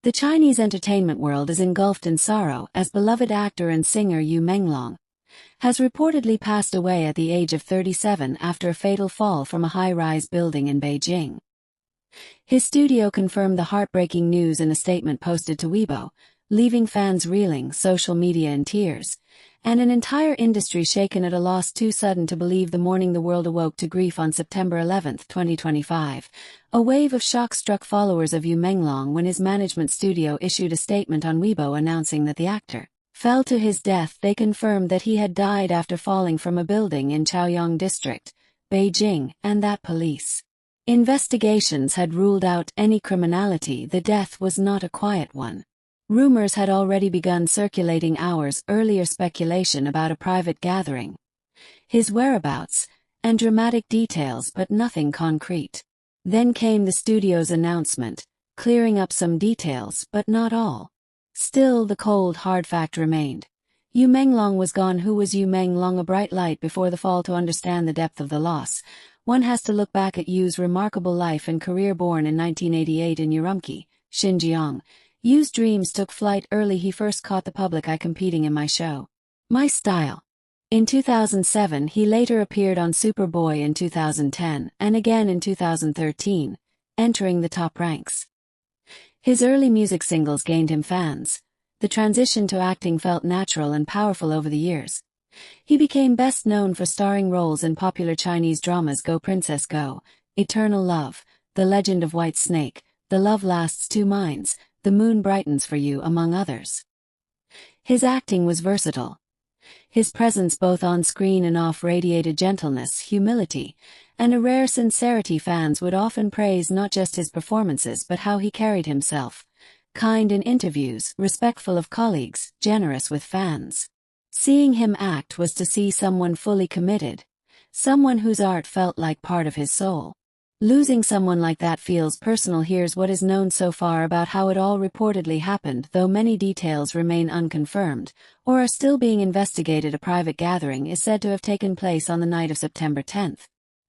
The Chinese entertainment world is engulfed in sorrow as beloved actor and singer Yu Menglong has reportedly passed away at the age of 37 after a fatal fall from a high-rise building in Beijing. His studio confirmed the heartbreaking news in a statement posted to Weibo, leaving fans reeling, social media in tears, and an entire industry shaken at a loss too sudden to believe. The morning the world awoke to grief on September 11, 2025, a wave of shock struck followers of Yu Menglong when his management studio issued a statement on Weibo announcing that the actor fell to his death. They confirmed that he had died after falling from a building in Chaoyang District, Beijing, and that police investigations had ruled out any criminality. The death was not a quiet one. Rumors had already begun circulating hours earlier, speculation about a private gathering, his whereabouts, and dramatic details, but nothing concrete. Then came the studio's announcement, clearing up some details but not all. Still, the cold hard fact remained. Yu Menglong was gone. Who was Yu Menglong? A bright light before the fall. To understand the depth of the loss, one has to look back at Yu's remarkable life and career. Born in 1988 in Urumqi, Xinjiang, Yu's dreams took flight early. He first caught the public eye competing in My Show, My Style. In 2007, he later appeared on Superboy in 2010, and again in 2013, entering the top ranks. His early music singles gained him fans. The transition to acting felt natural and powerful over the years. He became best known for starring roles in popular Chinese dramas Go Princess Go, Eternal Love, The Legend of White Snake, The Love Lasts Two Minds, The Moon Brightens for You, among others. His acting was versatile. His presence both on screen and off radiated gentleness, humility, and a rare sincerity. Fans would often praise not just his performances but how he carried himself. Kind in interviews, respectful of colleagues, generous with fans. Seeing him act was to see someone fully committed, someone whose art felt like part of his soul. Losing someone like that feels personal. Here's what is known so far about how it all reportedly happened, though many details remain unconfirmed or are still being investigated. A private gathering is said to have taken place on the night of September 10.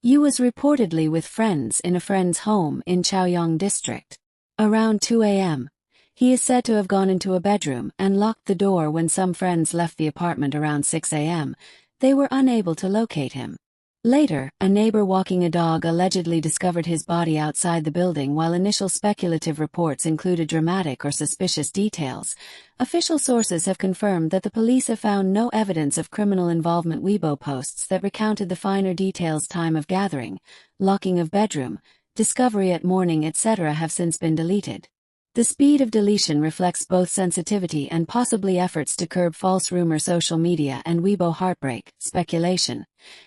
Yu was reportedly with friends in a friend's home in Chaoyang District. Around 2 a.m., he is said to have gone into a bedroom and locked the door. When some friends left the apartment around 6 a.m., they were unable to locate him. Later, a neighbor walking a dog allegedly discovered his body outside the building. While initial speculative reports included dramatic or suspicious details, official sources have confirmed that the police have found no evidence of criminal involvement. Weibo posts that recounted the finer details, time of gathering, locking of bedroom, discovery at morning, etc., have since been deleted. The speed of deletion reflects both sensitivity and possibly efforts to curb false rumor. Social media and Weibo heartbreak, speculation,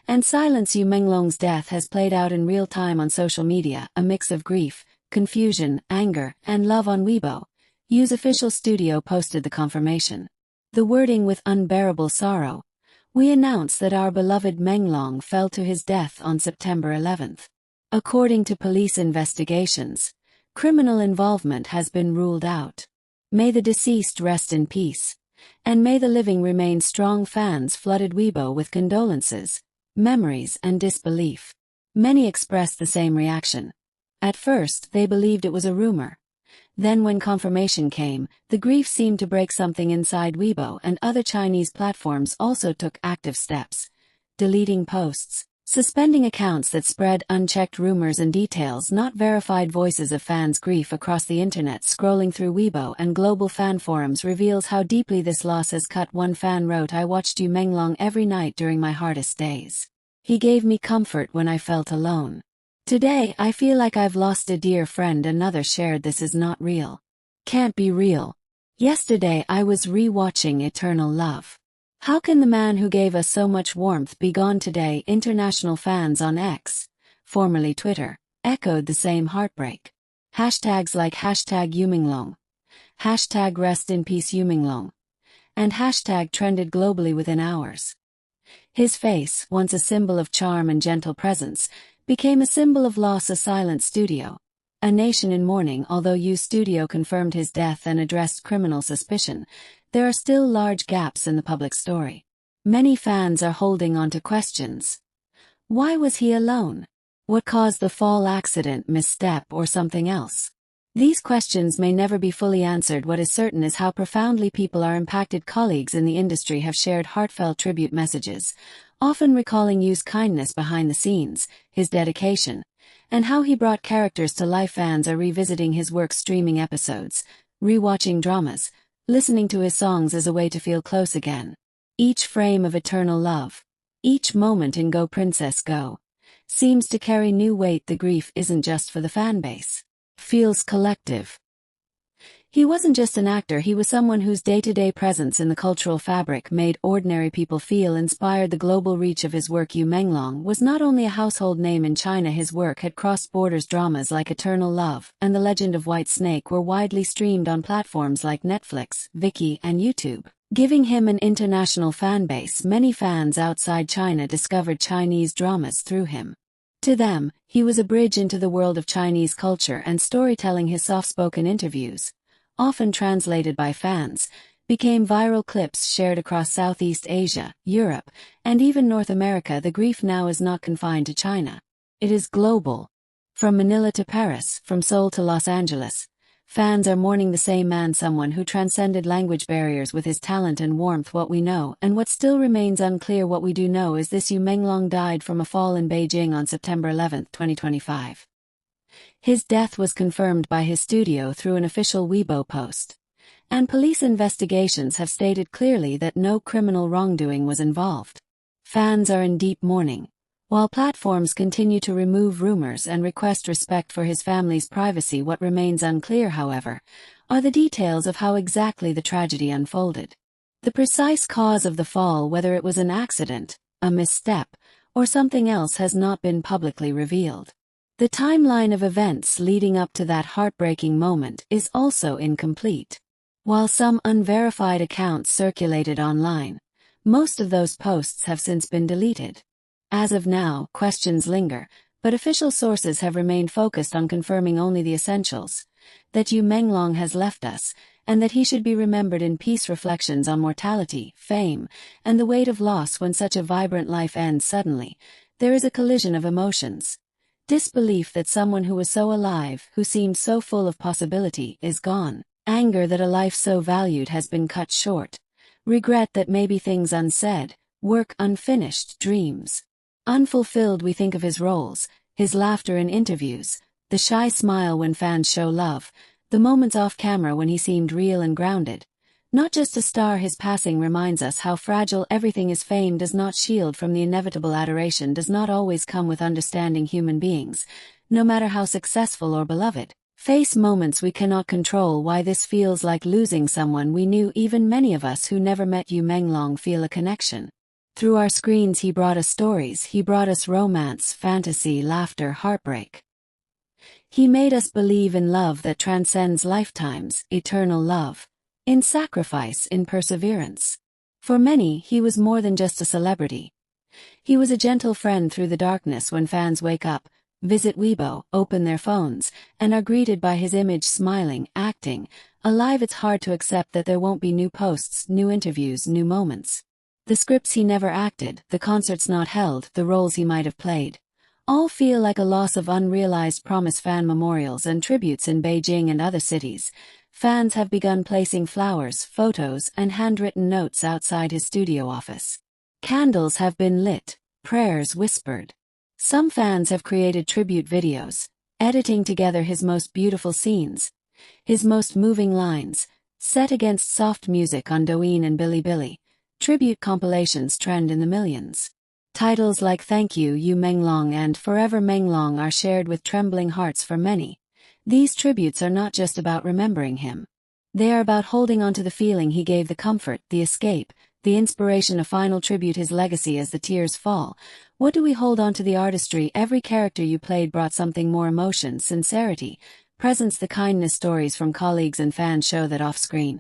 and silence. Yu Menglong's death has played out in real time on social media, a mix of grief, confusion, anger, and love. On Weibo, Yu's official studio posted the confirmation. The wording with unbearable sorrow. We announce that our beloved Menglong fell to his death on September 11. According to police investigations, criminal involvement has been ruled out. May the deceased rest in peace, and may the living remain strong. Fans flooded Weibo with condolences, memories, and disbelief. Many expressed the same reaction. At first, they believed it was a rumor. Then when confirmation came, the grief seemed to break something inside. Weibo and other Chinese platforms also took active steps, deleting posts, suspending accounts that spread unchecked rumors and details not verified. Voices of fans' grief across the internet. Scrolling through Weibo and global fan forums reveals how deeply this loss has cut. One fan wrote, "I watched Yu Menglong every night during my hardest days. He gave me comfort when I felt alone. Today I feel like I've lost a dear friend." Another shared, "This is not real. Can't be real. Yesterday I was re-watching Eternal Love. How can the man who gave us so much warmth be gone today?" International fans on X, formerly Twitter, echoed the same heartbreak. Hashtags like #YouMenglong, #Rest in Peace Yu Menglong, and hashtag trended globally within hours. His face, once a symbol of charm and gentle presence, became a symbol of loss. A silent studio, a nation in mourning. Although Yu's studio confirmed his death and addressed criminal suspicion, there are still large gaps in the public story. Many fans are holding on to questions. Why was he alone? What caused the fall? Accident, misstep, or something else? These questions may never be fully answered. What is certain is how profoundly people are impacted. Colleagues in the industry have shared heartfelt tribute messages, often recalling Yu's kindness behind the scenes, his dedication, and how he brought characters to life. Fans are revisiting his work, streaming episodes, rewatching dramas, listening to his songs as a way to feel close again. Each frame of Eternal Love, each moment in Go Princess Go, seems to carry new weight. The grief isn't just for the fanbase. Feels collective. He wasn't just an actor, he was someone whose day-to-day presence in the cultural fabric made ordinary people feel inspired. The global reach of his work. Yu Menglong was not only a household name in China, his work had crossed borders. Dramas like Eternal Love and The Legend of White Snake were widely streamed on platforms like Netflix, Viki, and YouTube, giving him an international fanbase. Many fans outside China discovered Chinese dramas through him. To them, he was a bridge into the world of Chinese culture and storytelling. His soft-spoken interviews, often translated by fans, became viral clips shared across Southeast Asia, Europe, and even North America. The grief now is not confined to China. It is global. From Manila to Paris, from Seoul to Los Angeles, fans are mourning the same man, someone who transcended language barriers with his talent and warmth. What we know and what still remains unclear. What we do know is this: Yu Menglong died from a fall in Beijing on September 11, 2025. His death was confirmed by his studio through an official Weibo post, and police investigations have stated clearly that no criminal wrongdoing was involved. Fans are in deep mourning, while platforms continue to remove rumors and request respect for his family's privacy. What remains unclear, however, are the details of how exactly the tragedy unfolded. The precise cause of the fall, whether it was an accident, a misstep, or something else, has not been publicly revealed. The timeline of events leading up to that heartbreaking moment is also incomplete. While some unverified accounts circulated online, most of those posts have since been deleted. As of now, questions linger, but official sources have remained focused on confirming only the essentials: that Yu Menglong has left us, and that he should be remembered in peace. Reflections on mortality, fame, and the weight of loss. When such a vibrant life ends suddenly, there is a collision of emotions. Disbelief that someone who was so alive, who seemed so full of possibility, is gone. Anger that a life so valued has been cut short. Regret that maybe things unsaid, work unfinished, dreams unfulfilled. We think of his roles, his laughter in interviews, the shy smile when fans show love, the moments off camera when he seemed real and grounded. Not just a star. His passing reminds us how fragile everything is. Fame does not shield from the inevitable. Adoration does not always come with understanding. Human beings, no matter how successful or beloved, face moments we cannot control. Why this feels like losing someone we knew. Even many of us who never met Yu Menglong feel a connection. Through our screens he brought us stories, he brought us romance, fantasy, laughter, heartbreak. He made us believe in love that transcends lifetimes, eternal love, in sacrifice, in perseverance. For many, he was more than just a celebrity. He was a gentle friend through the darkness. When fans wake up, visit Weibo, open their phones, and are greeted by his image, smiling, acting, alive, it's hard to accept that there won't be new posts, new interviews, new moments. The scripts he never acted, the concerts not held, the roles he might have played, all feel like a loss of unrealized promise. Fan memorials and tributes in Beijing and other cities. Fans have begun placing flowers, photos, and handwritten notes outside his studio office. Candles have been lit, prayers whispered. Some fans have created tribute videos, editing together his most beautiful scenes, his most moving lines, set against soft music on Douyin and Bilibili. Tribute compilations trend in the millions. Titles like Thank You, Yu Menglong and Forever Menglong are shared with trembling hearts. For many, these tributes are not just about remembering him. They are about holding on to the feeling he gave, the comfort, the escape, the inspiration. A final tribute, his legacy. As the tears fall, what do we hold on to? The artistry. Every character you played brought something more: emotion, sincerity, presence, the kindness. Stories from colleagues and fans show that off-screen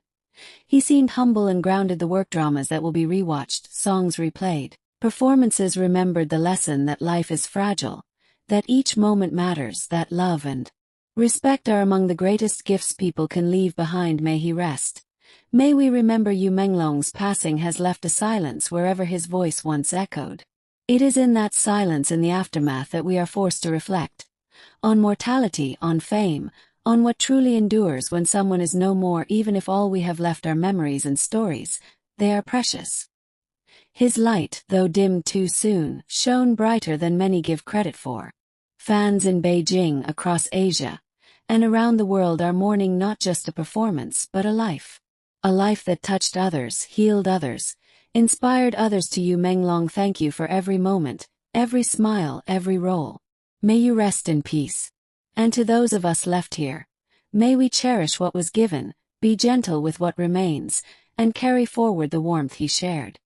he seemed humble and grounded. The work, dramas that will be rewatched, songs replayed, performances remembered. The lesson that life is fragile, that each moment matters, that love and respect are among the greatest gifts people can leave behind. May he rest. May we remember Yu Menglong's passing has left a silence wherever his voice once echoed. It is in that silence, in the aftermath, that we are forced to reflect on mortality, on fame, on what truly endures when someone is no more, even if all we have left are memories and stories. They are precious. His light, though dimmed too soon, shone brighter than many give credit for. Fans in Beijing, across Asia, and around the world are mourning not just a performance but a life. A life that touched others, healed others, inspired others. To Yu Menglong, thank you for every moment, every smile, every role. May you rest in peace. And to those of us left here, may we cherish what was given, be gentle with what remains, and carry forward the warmth he shared.